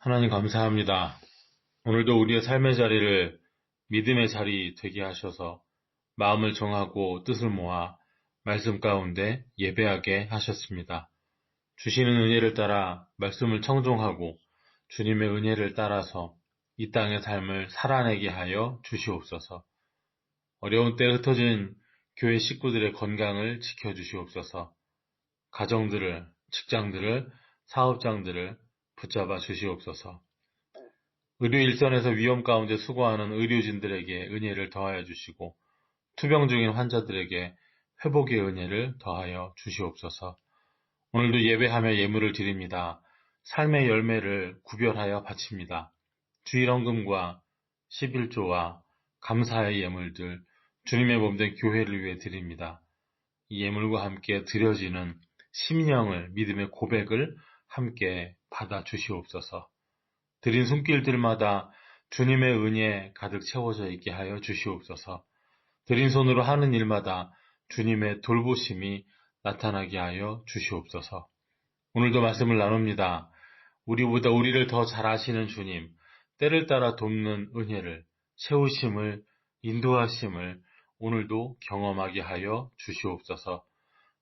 하나님 감사합니다. 오늘도 우리의 삶의 자리를 믿음의 자리 되게 하셔서 마음을 정하고 뜻을 모아 말씀 가운데 예배하게 하셨습니다. 주시는 은혜를 따라 말씀을 청종하고 주님의 은혜를 따라서 이 땅의 삶을 살아내게 하여 주시옵소서. 어려운 때 흩어진 교회 식구들의 건강을 지켜주시옵소서. 가정들을, 직장들을, 사업장들을 붙잡아 주시옵소서. 의료 일선에서 위험 가운데 수고하는 의료진들에게 은혜를 더하여 주시고 투병 중인 환자들에게 회복의 은혜를 더하여 주시옵소서. 오늘도 예배하며 예물을 드립니다. 삶의 열매를 구별하여 바칩니다. 주일헌금과 11조와 감사의 예물들, 주님의 몸된 교회를 위해 드립니다. 이 예물과 함께 드려지는 심령을, 믿음의 고백을 함께 받아 주시옵소서. 드린 손길들마다 주님의 은혜 가득 채워져 있게 하여 주시옵소서. 드린 손으로 하는 일마다 주님의 돌보심이 나타나게 하여 주시옵소서. 오늘도 말씀을 나눕니다. 우리보다 우리를 더 잘 아시는 주님, 때를 따라 돕는 은혜를, 세우심을, 인도하심을 오늘도 경험하게 하여 주시옵소서.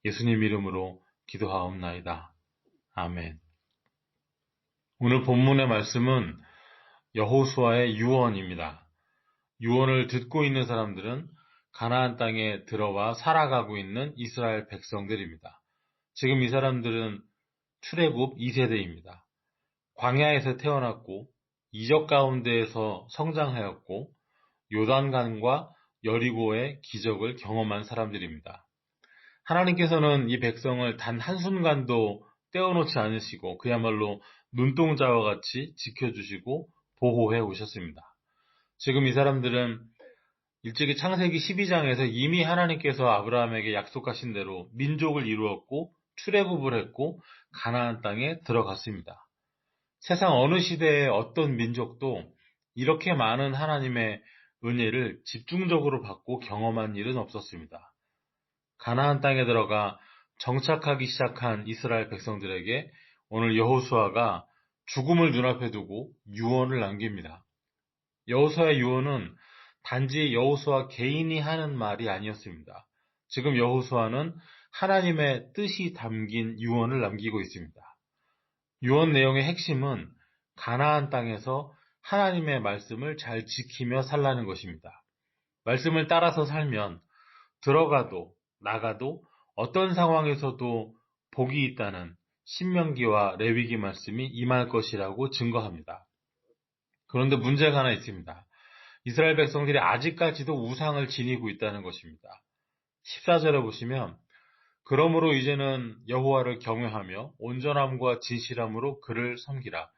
예수님 이름으로 기도하옵나이다. 아멘. 오늘 본문의 말씀은 여호수아의 유언입니다. 유언을 듣고 있는 사람들은 가나안 땅에 들어와 살아가고 있는 이스라엘 백성들입니다. 지금 이 사람들은 출애굽 2세대입니다. 광야에서 태어났고 이적 가운데에서 성장하였고 요단강과 여리고의 기적을 경험한 사람들입니다. 하나님께서는 이 백성을 단 한순간도 떼어놓지 않으시고 그야말로 눈동자와 같이 지켜주시고 보호해 오셨습니다. 지금 이 사람들은 일찍이 창세기 12장에서 이미 하나님께서 아브라함에게 약속하신 대로 민족을 이루었고 출애굽을 했고 가나안 땅에 들어갔습니다. 세상 어느 시대의 어떤 민족도 이렇게 많은 하나님의 은혜를 집중적으로 받고 경험한 일은 없었습니다. 가나안 땅에 들어가 정착하기 시작한 이스라엘 백성들에게 오늘 여호수아가 죽음을 눈앞에 두고 유언을 남깁니다. 여호수아의 유언은 단지 여호수아 개인이 하는 말이 아니었습니다. 지금 여호수아는 하나님의 뜻이 담긴 유언을 남기고 있습니다. 유언 내용의 핵심은 가나안 땅에서 하나님의 말씀을 잘 지키며 살라는 것입니다. 말씀을 따라서 살면 들어가도 나가도 어떤 상황에서도 복이 있다는 신명기와 레위기 말씀이 임할 것이라고 증거합니다. 그런데 문제가 하나 있습니다. 이스라엘 백성들이 아직까지도 우상을 지니고 있다는 것입니다. 14절에 보시면 그러므로 이제는 여호와를 경외하며 온전함과 진실함으로 그를 섬기라.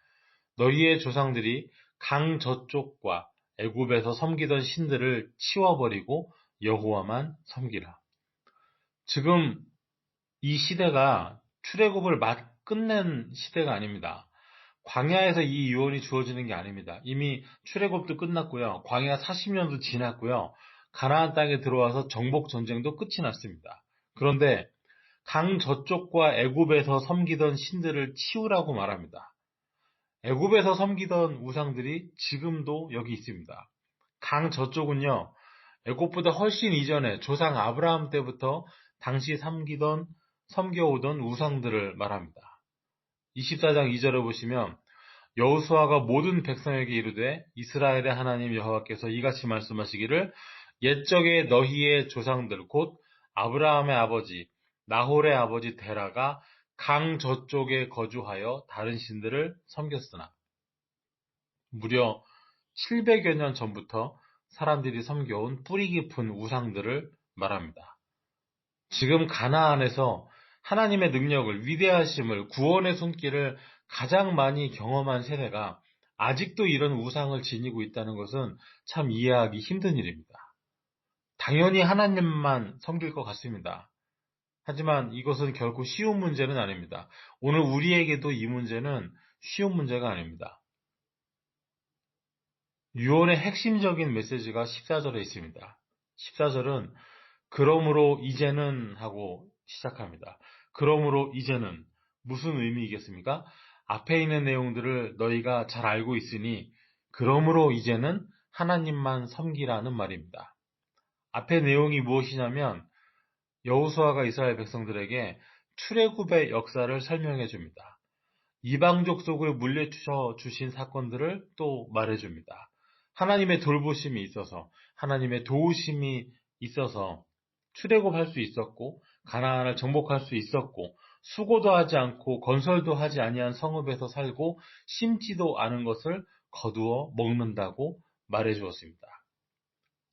너희의 조상들이 강 저쪽과 애굽에서 섬기던 신들을 치워버리고 여호와만 섬기라. 지금 이 시대가 출애굽을 끝낸 시대가 아닙니다. 광야에서 이 유언이 주어지는 게 아닙니다. 이미 출애굽도 끝났고요. 광야 40년도 지났고요. 가나안 땅에 들어와서 정복 전쟁도 끝이 났습니다. 그런데 강 저쪽과 애굽에서 섬기던 신들을 치우라고 말합니다. 애굽에서 섬기던 우상들이 지금도 여기 있습니다. 강 저쪽은요. 애굽보다 훨씬 이전에 조상 아브라함 때부터 당시 섬겨오던 우상들을 말합니다. 24장 2절에 보시면 여호수아가 모든 백성에게 이르되 이스라엘의 하나님 여호와께서 이같이 말씀하시기를 옛적에 너희의 조상들 곧 아브라함의 아버지 나홀의 아버지 데라가 강 저쪽에 거주하여 다른 신들을 섬겼으나 무려 700여 년 전부터 사람들이 섬겨온 뿌리 깊은 우상들을 말합니다. 지금 가나안에서 하나님의 능력을, 위대하심을, 구원의 손길을 가장 많이 경험한 세대가 아직도 이런 우상을 지니고 있다는 것은 참 이해하기 힘든 일입니다. 당연히 하나님만 섬길 것 같습니다. 하지만 이것은 결코 쉬운 문제는 아닙니다. 오늘 우리에게도 이 문제는 쉬운 문제가 아닙니다. 유언의 핵심적인 메시지가 14절에 있습니다. 14절은 그러므로 이제는 하고 시작합니다. 그러므로 이제는 무슨 의미이겠습니까? 앞에 있는 내용들을 너희가 잘 알고 있으니 그러므로 이제는 하나님만 섬기라는 말입니다. 앞에 내용이 무엇이냐면 여호수아가 이스라엘 백성들에게 출애굽의 역사를 설명해 줍니다. 이방족 속을 물리쳐 주신 사건들을 또 말해줍니다. 하나님의 돌보심이 있어서, 하나님의 도우심이 있어서 출애굽할 수 있었고 가나안을 정복할 수 있었고 수고도 하지 않고 건설도 하지 아니한 성읍에서 살고 심지도 않은 것을 거두어 먹는다고 말해주었습니다.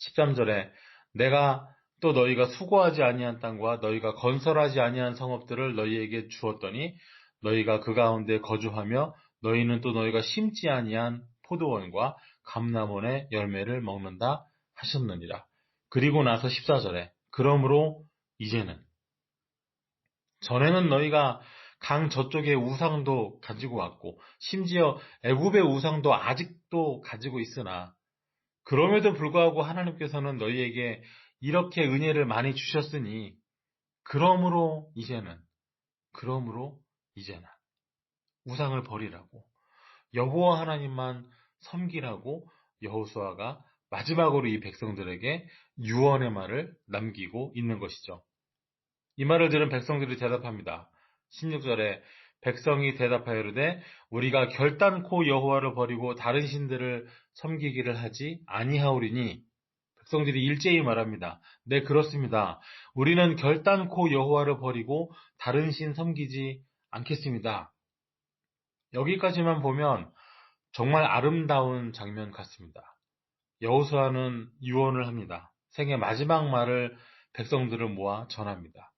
13절에 내가 또 너희가 수고하지 아니한 땅과 너희가 건설하지 아니한 성읍들을 너희에게 주었더니 너희가 그 가운데 거주하며 너희는 또 너희가 심지 아니한 포도원과 감람원의 열매를 먹는다 하셨느니라. 그리고 나서 14절에 그러므로 이제는 전에는 너희가 강 저쪽에 우상도 가지고 왔고 심지어 애굽의 우상도 아직도 가지고 있으나 그럼에도 불구하고 하나님께서는 너희에게 이렇게 은혜를 많이 주셨으니 그러므로 이제는 우상을 버리라고 여호와 하나님만 섬기라고 여호수아가 마지막으로 이 백성들에게 유언의 말을 남기고 있는 것이죠. 이 말을 들은 백성들이 대답합니다. 16절에 백성이 대답하여 이르되 우리가 결단코 여호와를 버리고 다른 신들을 섬기기를 하지 아니하오리니 백성들이 일제히 말합니다. 네, 그렇습니다. 우리는 결단코 여호와를 버리고 다른 신 섬기지 않겠습니다. 여기까지만 보면 정말 아름다운 장면 같습니다. 여호수아는 유언을 합니다. 생애 마지막 말을 백성들을 모아 전합니다.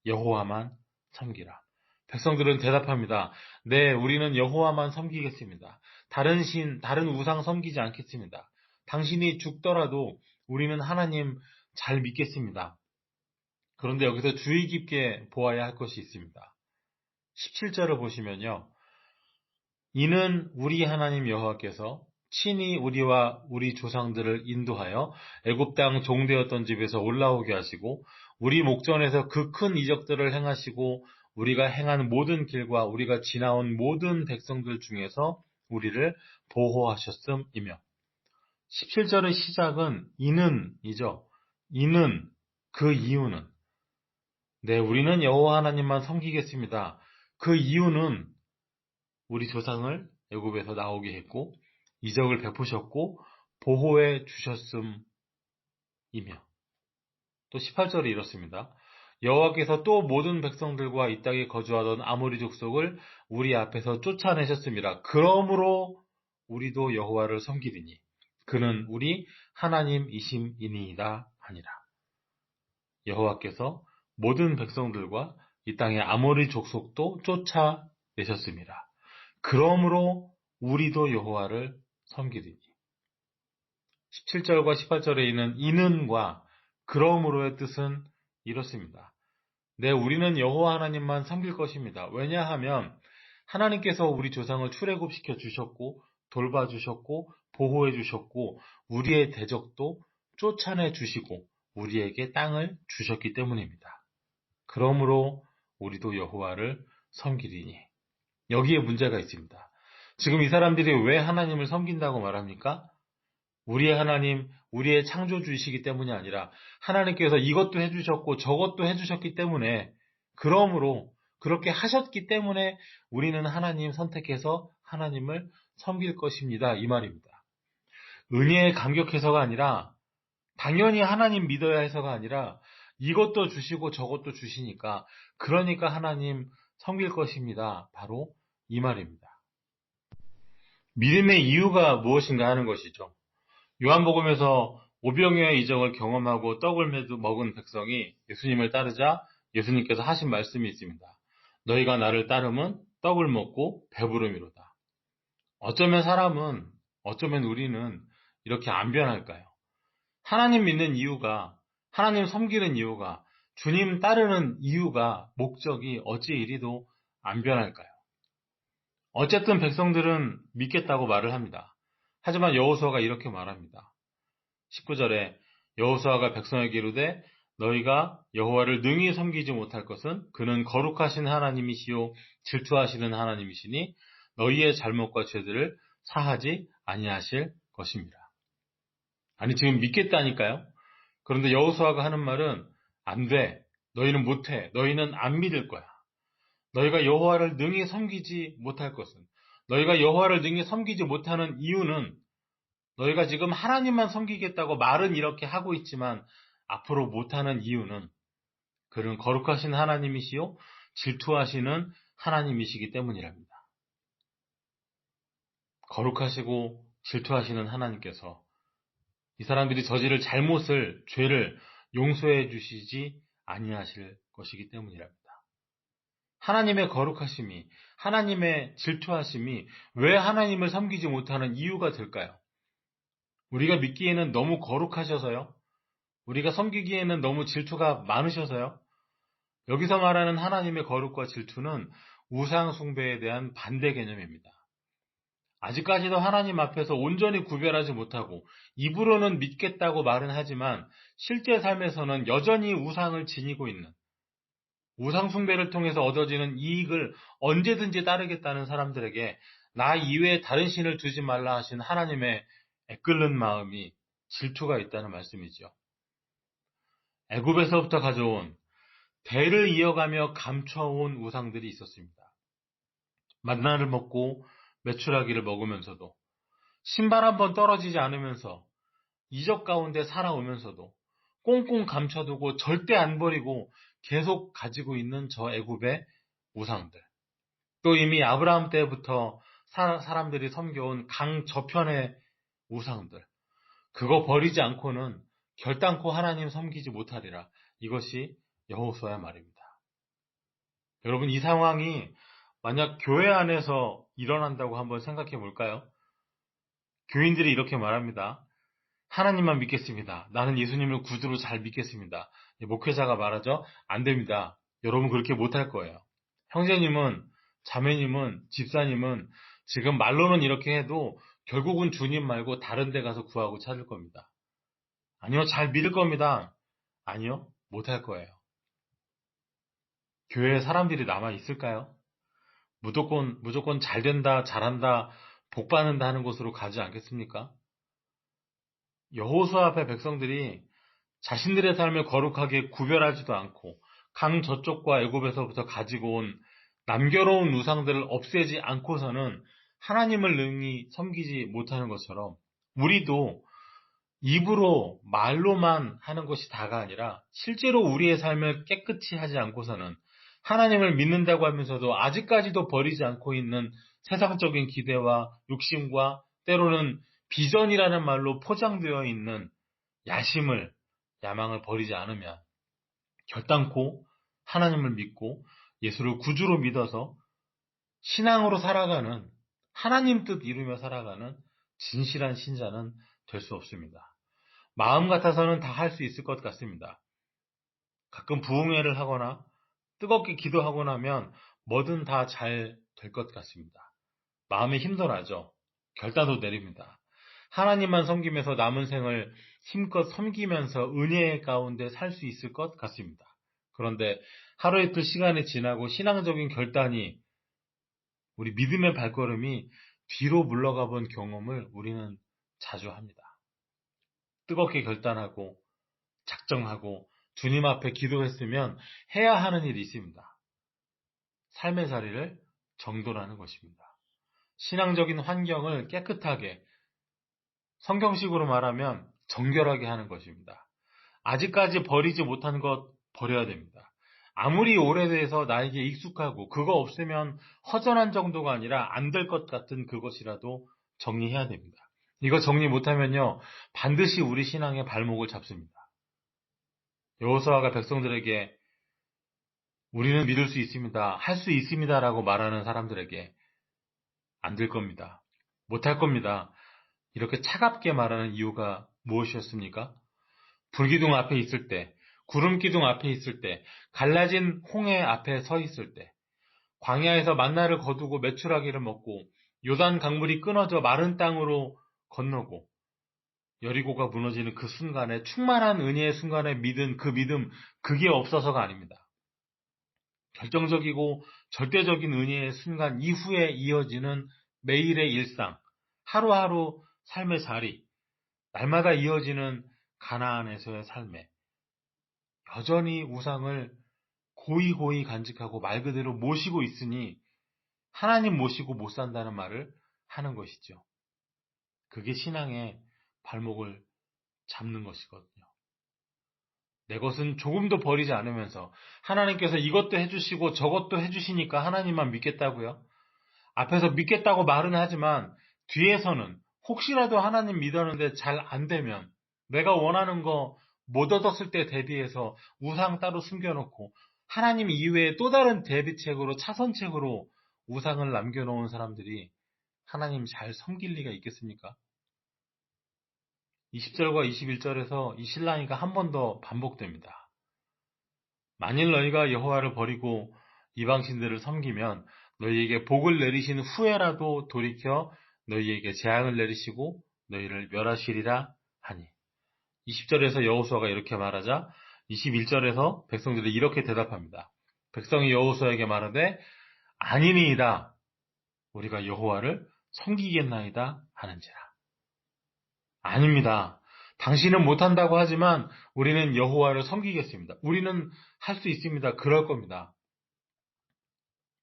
여호와만 섬기라. 백성들은 대답합니다. 네, 우리는 여호와만 섬기겠습니다. 다른 신, 다른 우상 섬기지 않겠습니다. 당신이 죽더라도 우리는 하나님 잘 믿겠습니다. 그런데 여기서 주의 깊게 보아야 할 것이 있습니다. 17절을 보시면요. 이는 우리 하나님 여호와께서 친히 우리와 우리 조상들을 인도하여 애굽 땅 종되었던 집에서 올라오게 하시고 우리 목전에서 그 큰 이적들을 행하시고 우리가 행한 모든 길과 우리가 지나온 모든 백성들 중에서 우리를 보호하셨음이며 17절의 시작은 이는이죠. 이는 그 이유는 네, 우리는 여호와 하나님만 섬기겠습니다. 그 이유는 우리 조상을 애굽에서 나오게 했고 이적을 베푸셨고 보호해 주셨음이며 또 18절에 이렇습니다. 여호와께서 또 모든 백성들과 이 땅에 거주하던 아모리 족속을 우리 앞에서 쫓아내셨습니다. 그러므로 우리도 여호와를 섬기리니 그는 우리 하나님이심이니이다 하니라. 여호와께서 모든 백성들과 이 땅의 아모리 족속도 쫓아내셨습니다. 그러므로 우리도 여호와를 섬기리니 17절과 18절에 있는 이는과 그러므로의 뜻은 이렇습니다. 네, 우리는 여호와 하나님만 섬길 것입니다. 왜냐하면 하나님께서 우리 조상을 출애굽시켜 주셨고 돌봐주셨고 보호해 주셨고 우리의 대적도 쫓아내 주시고 우리에게 땅을 주셨기 때문입니다. 그러므로 우리도 여호와를 섬기리니 여기에 문제가 있습니다. 지금 이 사람들이 왜 하나님을 섬긴다고 말합니까? 우리의 하나님, 우리의 창조주이시기 때문이 아니라 하나님께서 이것도 해주셨고 저것도 해주셨기 때문에 그러므로 그렇게 하셨기 때문에 우리는 하나님 선택해서 하나님을 섬길 것입니다. 이 말입니다. 은혜에 감격해서가 아니라 당연히 하나님 믿어야 해서가 아니라 이것도 주시고 저것도 주시니까 그러니까 하나님 섬길 것입니다. 바로 이 말입니다. 믿음의 이유가 무엇인가 하는 것이죠. 요한복음에서 오병이어의 이적을 경험하고 떡을 먹은 백성이 예수님을 따르자 예수님께서 하신 말씀이 있습니다. 너희가 나를 따르면 떡을 먹고 배부름이로다. 어쩌면 우리는 이렇게 안 변할까요? 하나님 믿는 이유가, 하나님 섬기는 이유가, 주님 따르는 이유가, 목적이 어찌 이리도 안 변할까요? 어쨌든 백성들은 믿겠다고 말을 합니다. 하지만 여호수아가 이렇게 말합니다. 19절에 여호수아가 백성에게 이르되 너희가 여호와를 능히 섬기지 못할 것은 그는 거룩하신 하나님이시요 질투하시는 하나님이시니 너희의 잘못과 죄들을 사하지 아니하실 것입니다. 아니 지금 믿겠다니까요. 그런데 여호수아가 하는 말은 안 돼. 너희는 못해. 너희는 안 믿을 거야. 너희가 여호와를 능히 섬기지 못할 것은 너희가 여호와를 능히 섬기지 못하는 이유는 너희가 지금 하나님만 섬기겠다고 말은 이렇게 하고 있지만 앞으로 못하는 이유는 그는 거룩하신 하나님이시요 질투하시는 하나님이시기 때문이랍니다. 거룩하시고 질투하시는 하나님께서 이 사람들이 저지를 잘못을 죄를 용서해 주시지 아니하실 것이기 때문이랍니다. 하나님의 거룩하심이 하나님의 질투하심이 왜 하나님을 섬기지 못하는 이유가 될까요? 우리가 믿기에는 너무 거룩하셔서요? 우리가 섬기기에는 너무 질투가 많으셔서요? 여기서 말하는 하나님의 거룩과 질투는 우상 숭배에 대한 반대 개념입니다. 아직까지도 하나님 앞에서 온전히 구별하지 못하고 입으로는 믿겠다고 말은 하지만 실제 삶에서는 여전히 우상을 지니고 있는 우상 숭배를 통해서 얻어지는 이익을 언제든지 따르겠다는 사람들에게 나 이외에 다른 신을 두지 말라 하신 하나님의 애끓는 마음이 질투가 있다는 말씀이죠. 애굽에서부터 가져온 대를 이어가며 감춰온 우상들이 있었습니다. 만나를 먹고 메추라기를 먹으면서도 신발 한 번 떨어지지 않으면서 이적 가운데 살아오면서도 꽁꽁 감춰두고 절대 안 버리고 계속 가지고 있는 저 애굽의 우상들. 또 이미 아브라함 때부터 사람들이 섬겨온 강 저편의 우상들. 그거 버리지 않고는 결단코 하나님 섬기지 못하리라. 이것이 여호수아의 말입니다. 여러분 이 상황이 만약 교회 안에서 일어난다고 한번 생각해 볼까요? 교인들이 이렇게 말합니다. 하나님만 믿겠습니다. 나는 예수님을 구주로 잘 믿겠습니다. 목회자가 말하죠. 안 됩니다. 여러분 그렇게 못할 거예요. 형제님은, 자매님은, 집사님은 지금 말로는 이렇게 해도 결국은 주님 말고 다른 데 가서 구하고 찾을 겁니다. 아니요, 잘 믿을 겁니다. 아니요, 못할 거예요. 교회에 사람들이 남아 있을까요? 무조건 잘 된다, 잘한다, 복 받는다 하는 곳으로 가지 않겠습니까? 여호수아 앞에 백성들이 자신들의 삶을 거룩하게 구별하지도 않고 강 저쪽과 애굽에서부터 가지고 온 남겨놓은 우상들을 없애지 않고서는 하나님을 능히 섬기지 못하는 것처럼 우리도 입으로 말로만 하는 것이 다가 아니라 실제로 우리의 삶을 깨끗이 하지 않고서는 하나님을 믿는다고 하면서도 아직까지도 버리지 않고 있는 세상적인 기대와 욕심과 때로는 비전이라는 말로 포장되어 있는 야망을 버리지 않으면 결단코 하나님을 믿고 예수를 구주로 믿어서 신앙으로 살아가는 하나님 뜻 이루며 살아가는 진실한 신자는 될 수 없습니다. 마음 같아서는 다 할 수 있을 것 같습니다. 가끔 부흥회를 하거나 뜨겁게 기도하고 나면 뭐든 다 잘 될 것 같습니다. 마음에 힘도 나죠. 결단도 내립니다. 하나님만 섬기면서 남은 생을 힘껏 섬기면서 은혜 가운데 살 수 있을 것 같습니다. 그런데 하루 이틀 시간이 지나고 신앙적인 결단이 우리 믿음의 발걸음이 뒤로 물러가 본 경험을 우리는 자주 합니다. 뜨겁게 결단하고 작정하고 주님 앞에 기도했으면 해야 하는 일이 있습니다. 삶의 자리를 정돈하는 것입니다. 신앙적인 환경을 깨끗하게 성경식으로 말하면 정결하게 하는 것입니다. 아직까지 버리지 못한 것 버려야 됩니다. 아무리 오래돼서 나에게 익숙하고 그거 없으면 허전한 정도가 아니라 안 될 것 같은 그것이라도 정리해야 됩니다. 이거 정리 못하면요 반드시 우리 신앙의 발목을 잡습니다. 여호수아가 백성들에게 우리는 믿을 수 있습니다. 할 수 있습니다라고 말하는 사람들에게 안 될 겁니다. 못할 겁니다. 이렇게 차갑게 말하는 이유가 무엇이었습니까? 불기둥 앞에 있을 때, 구름기둥 앞에 있을 때, 갈라진 홍해 앞에 서 있을 때, 광야에서 만나를 거두고 메추라기를 먹고 요단 강물이 끊어져 마른 땅으로 건너고 여리고가 무너지는 그 순간에 충만한 은혜의 순간에 믿은 그 믿음, 그게 없어서가 아닙니다. 결정적이고 절대적인 은혜의 순간 이후에 이어지는 매일의 일상, 하루하루 삶의 자리, 날마다 이어지는 가나안에서의 삶에 여전히 우상을 고이고이 간직하고 말 그대로 모시고 있으니 하나님 모시고 못 산다는 말을 하는 것이죠. 그게 신앙의 발목을 잡는 것이거든요. 내 것은 조금도 버리지 않으면서 하나님께서 이것도 해주시고 저것도 해주시니까 하나님만 믿겠다고요? 앞에서 믿겠다고 말은 하지만 뒤에서는 혹시라도 하나님 믿었는데 잘 안 되면 내가 원하는 거 못 얻었을 때 대비해서 우상 따로 숨겨놓고 하나님 이외에 또 다른 대비책으로 차선책으로 우상을 남겨놓은 사람들이 하나님 잘 섬길 리가 있겠습니까? 20절과 21절에서 이 실랑이가 한 번 더 반복됩니다. 만일 너희가 여호와를 버리고 이방신들을 섬기면 너희에게 복을 내리신 후에라도 돌이켜 너희에게 재앙을 내리시고 너희를 멸하시리라 하니. 20절에서 여호수아가 이렇게 말하자 21절에서 백성들이 이렇게 대답합니다. 백성이 여호수아에게 말하되 아니니이다. 우리가 여호와를 섬기겠나이다 하는지라. 아닙니다. 당신은 못한다고 하지만 우리는 여호와를 섬기겠습니다. 우리는 할 수 있습니다. 그럴 겁니다.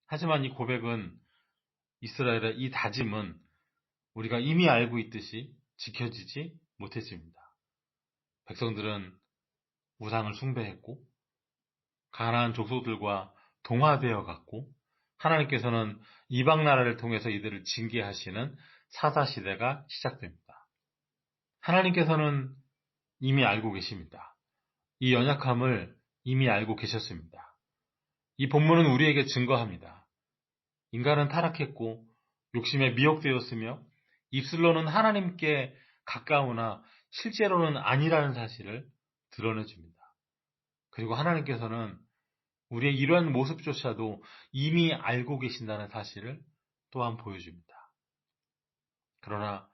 하지만 이 고백은 이스라엘의 이 다짐은 우리가 이미 알고 있듯이 지켜지지 못했습니다. 백성들은 우상을 숭배했고 가나안 족속들과 동화되어 갔고 하나님께서는 이방 나라를 통해서 이들을 징계하시는 사사시대가 시작됩니다. 하나님께서는 이미 알고 계십니다. 이 연약함을 이미 알고 계셨습니다. 이 본문은 우리에게 증거합니다. 인간은 타락했고 욕심에 미혹되었으며 입술로는 하나님께 가까우나 실제로는 아니라는 사실을 드러내줍니다. 그리고 하나님께서는 우리의 이러한 모습조차도 이미 알고 계신다는 사실을 또한 보여줍니다. 그러나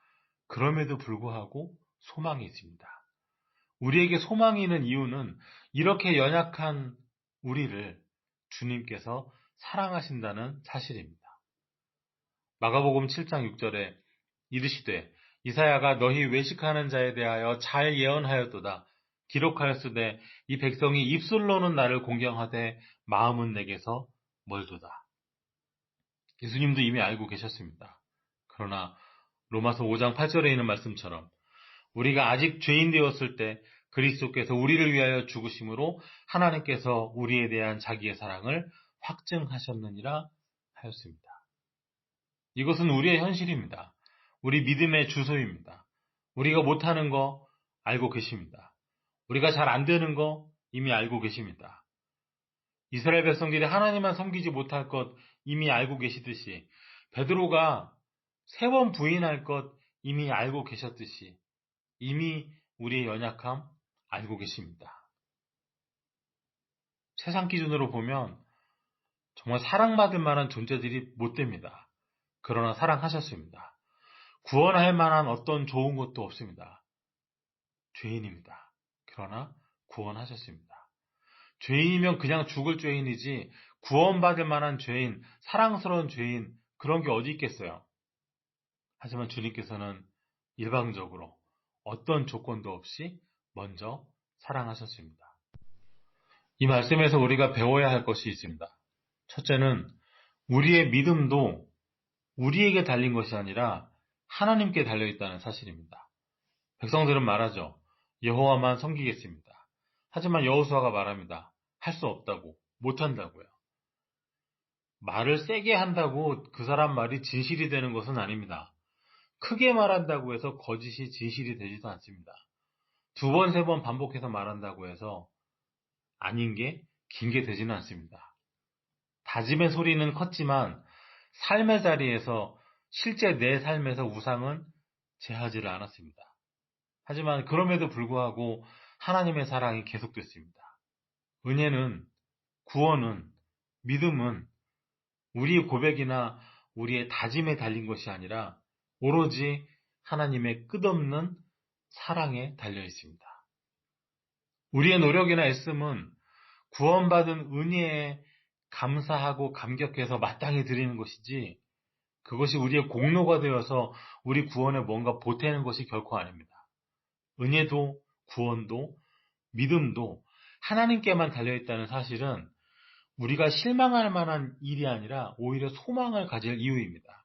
그럼에도 불구하고 소망이 있습니다. 우리에게 소망이 있는 이유는 이렇게 연약한 우리를 주님께서 사랑하신다는 사실입니다. 마가복음 7장 6절에 이르시되 이사야가 너희 외식하는 자에 대하여 잘 예언하였도다. 기록하였으되 이 백성이 입술로는 나를 공경하되 마음은 내게서 멀도다. 예수님도 이미 알고 계셨습니다. 그러나 로마서 5장 8절에 있는 말씀처럼 우리가 아직 죄인 되었을 때 그리스도께서 우리를 위하여 죽으심으로 하나님께서 우리에 대한 자기의 사랑을 확증하셨느니라 하였습니다. 이것은 우리의 현실입니다. 우리 믿음의 주소입니다. 우리가 못하는 거 알고 계십니다. 우리가 잘 안 되는 거 이미 알고 계십니다. 이스라엘 백성들이 하나님만 섬기지 못할 것 이미 알고 계시듯이 베드로가 3번 부인할 것 이미 알고 계셨듯이 이미 우리의 연약함 알고 계십니다. 세상 기준으로 보면 정말 사랑받을 만한 존재들이 못 됩니다. 그러나 사랑하셨습니다. 구원할 만한 어떤 좋은 것도 없습니다. 죄인입니다. 그러나 구원하셨습니다. 죄인이면 그냥 죽을 죄인이지 구원받을 만한 죄인, 사랑스러운 죄인 그런 게 어디 있겠어요. 하지만 주님께서는 일방적으로 어떤 조건도 없이 먼저 사랑하셨습니다. 이 말씀에서 우리가 배워야 할 것이 있습니다. 첫째는 우리의 믿음도 우리에게 달린 것이 아니라 하나님께 달려있다는 사실입니다. 백성들은 말하죠. 여호와만 섬기겠습니다. 하지만 여호수아가 말합니다. 할 수 없다고, 못한다고요. 말을 세게 한다고 그 사람 말이 진실이 되는 것은 아닙니다. 크게 말한다고 해서 거짓이 진실이 되지도 않습니다. 2번, 3번 반복해서 말한다고 해서 아닌 게 긴 게 되지는 않습니다. 다짐의 소리는 컸지만 삶의 자리에서 실제 내 삶에서 우상은 제하지를 않았습니다. 하지만 그럼에도 불구하고 하나님의 사랑이 계속됐습니다. 은혜는, 구원은, 믿음은 우리의 고백이나 우리의 다짐에 달린 것이 아니라 오로지 하나님의 끝없는 사랑에 달려 있습니다. 우리의 노력이나 애씀은 구원받은 은혜에 감사하고 감격해서 마땅히 드리는 것이지 그것이 우리의 공로가 되어서 우리 구원에 뭔가 보태는 것이 결코 아닙니다. 은혜도 구원도 믿음도 하나님께만 달려있다는 사실은 우리가 실망할 만한 일이 아니라 오히려 소망을 가질 이유입니다.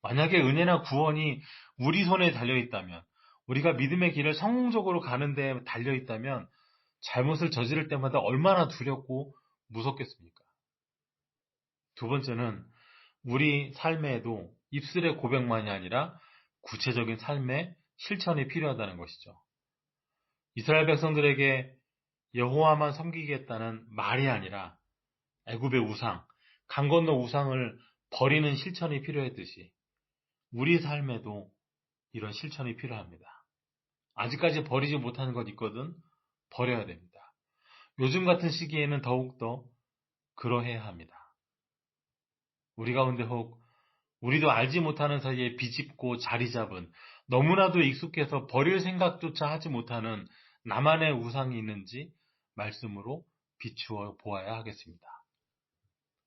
만약에 은혜나 구원이 우리 손에 달려있다면, 우리가 믿음의 길을 성공적으로 가는 데 달려있다면 잘못을 저지를 때마다 얼마나 두렵고 무섭겠습니까? 두 번째는 우리 삶에도 입술의 고백만이 아니라 구체적인 삶의 실천이 필요하다는 것이죠. 이스라엘 백성들에게 여호와만 섬기겠다는 말이 아니라 애굽의 우상, 강 건너 우상을 버리는 실천이 필요했듯이 우리 삶에도 이런 실천이 필요합니다. 아직까지 버리지 못하는 것 있거든 버려야 됩니다. 요즘 같은 시기에는 더욱더 그러해야 합니다. 우리 가운데 혹 우리도 알지 못하는 사이에 비집고 자리 잡은 너무나도 익숙해서 버릴 생각조차 하지 못하는 나만의 우상이 있는지 말씀으로 비추어 보아야 하겠습니다.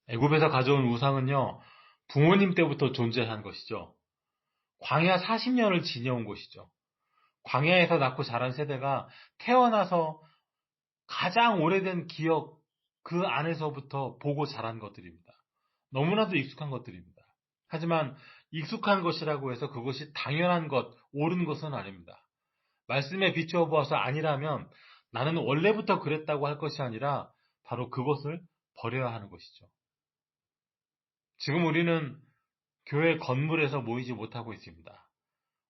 애굽에서 가져온 우상은요, 부모님 때부터 존재한 것이죠. 광야 40년을 지녀온 것이죠. 광야에서 낳고 자란 세대가 태어나서 가장 오래된 기억 그 안에서부터 보고 자란 것들입니다. 너무나도 익숙한 것들입니다. 하지만 익숙한 것이라고 해서 그것이 당연한 것, 옳은 것은 아닙니다. 말씀에 비추어 보아서 아니라면 나는 원래부터 그랬다고 할 것이 아니라 바로 그것을 버려야 하는 것이죠. 지금 우리는 교회 건물에서 모이지 못하고 있습니다.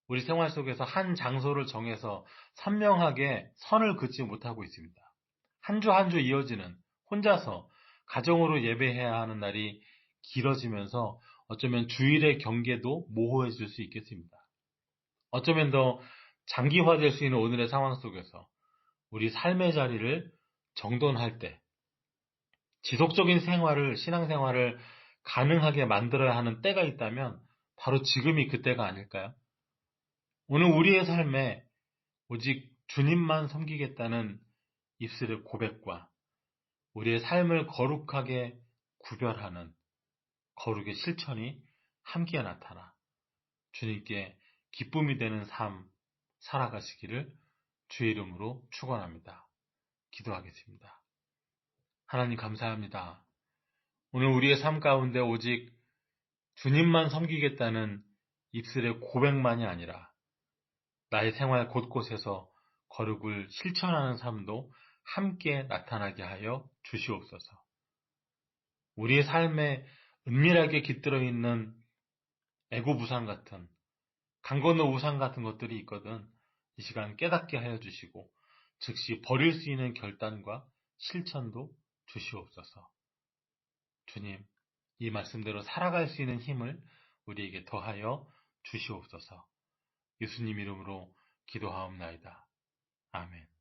우리 생활 속에서 한 장소를 정해서 선명하게 선을 긋지 못하고 있습니다. 한 주 한 주 이어지는 혼자서 가정으로 예배해야 하는 날이 길어지면서 어쩌면 주일의 경계도 모호해질 수 있겠습니다. 어쩌면 더 장기화될 수 있는 오늘의 상황 속에서 우리 삶의 자리를 정돈할 때 지속적인 신앙생활을 가능하게 만들어야 하는 때가 있다면 바로 지금이 그때가 아닐까요? 오늘 우리의 삶에 오직 주님만 섬기겠다는 입술의 고백과 우리의 삶을 거룩하게 구별하는 거룩의 실천이 함께 나타나 주님께 기쁨이 되는 삶 살아가시기를 주의 이름으로 축원합니다. 기도하겠습니다. 하나님 감사합니다. 오늘 우리의 삶 가운데 오직 주님만 섬기겠다는 입술의 고백만이 아니라 나의 생활 곳곳에서 거룩을 실천하는 삶도 함께 나타나게 하여 주시옵소서. 우리의 삶에 은밀하게 깃들어 있는 애굽 우상 같은 강 건너 우상 같은 것들이 있거든 이 시간 깨닫게 하여 주시고 즉시 버릴 수 있는 결단과 실천도 주시옵소서. 주님, 이 말씀대로 살아갈 수 있는 힘을 우리에게 더하여 주시옵소서. 예수님 이름으로 기도하옵나이다. 아멘.